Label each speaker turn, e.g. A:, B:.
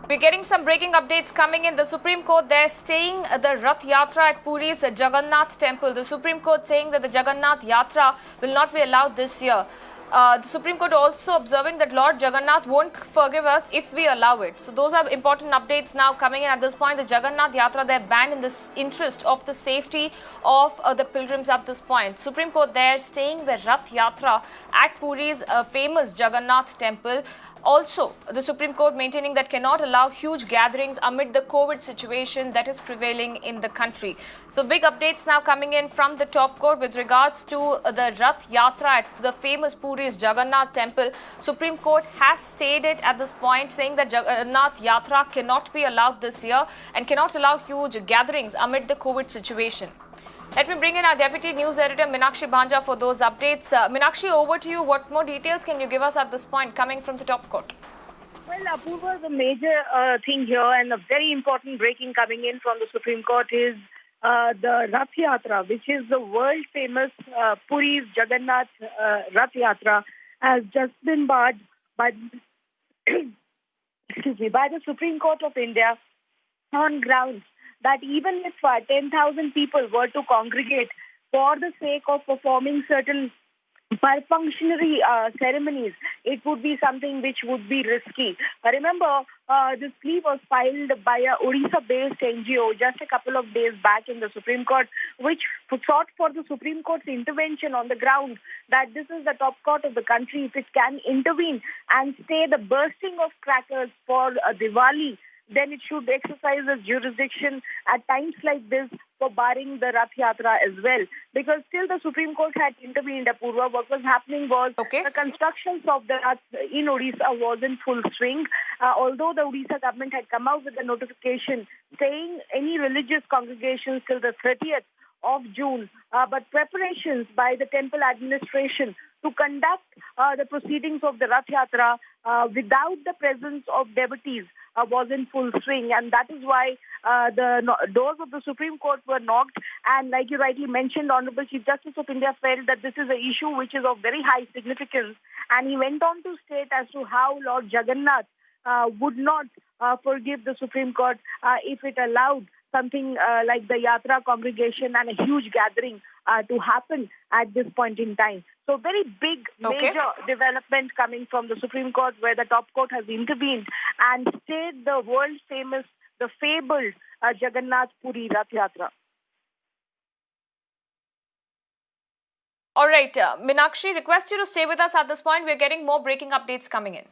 A: We're getting some breaking updates coming in. The Supreme Court, they're staying the Rath Yatra at Puri's Jagannath temple. The Supreme Court saying that the Jagannath Yatra will not be allowed this year. The Supreme Court also observing that Lord Jagannath won't forgive us if we allow it. So those are important updates now coming in at this point. The Jagannath Yatra, they're banned in the interest of the safety of the pilgrims at this point. Supreme Court there staying the Rath Yatra at Puri's famous Jagannath temple. Also, the Supreme Court maintaining that cannot allow huge gatherings amid the COVID situation that is prevailing in the country. So, big updates now coming in from the top court with regards to the Rath Yatra at the famous Puri's Jagannath temple. Supreme Court has stayed it at this point, saying that Jagannath Yatra cannot be allowed this year and cannot allow huge gatherings amid the COVID situation. Let me bring in our Deputy News Editor Meenakshi Bhanja for those updates. Meenakshi, over to you. What more details can you give us at this point coming from the top court?
B: Well, Apurva, the major thing here and a very important breaking coming in from the Supreme Court is the Rath Yatra, which is the world famous Puri's Jagannath Rath Yatra, has just been barred by by the Supreme Court of India on grounds that even if 10,000 people were to congregate for the sake of performing certain perfunctory ceremonies, it would be something which would be risky. Remember, this plea was filed by a Odisha-based NGO just a couple of days back in the Supreme Court, which sought for the Supreme Court's intervention on the ground that this is the top court of the country. If it can intervene and stay the bursting of crackers for Diwali, then it should exercise its jurisdiction at times like this for barring the Rath Yatra as well. Because still the Supreme Court had intervened, Apurva. What was happening was the constructions of the Rath in Odisha was in full swing. Although the Odisha government had come out with a notification saying any religious congregations till the 30th of June, but preparations by the temple administration to conduct the proceedings of the Rath Yatra without the presence of devotees was in full swing, and that is why the doors of the Supreme Court were knocked. And like you rightly mentioned, Honorable Chief Justice of India felt that this is an issue which is of very high significance, and he went on to state as to how Lord Jagannath would not forgive the Supreme Court if it allowed something like the Yatra congregation and a huge gathering to happen at this point in time. So very big, major development coming from the Supreme Court, where the top court has intervened and stayed the world famous, the fabled Jagannath Puri Rath Yatra.
A: All right, Meenakshi, request you to stay with us at this point. We're getting more breaking updates coming in.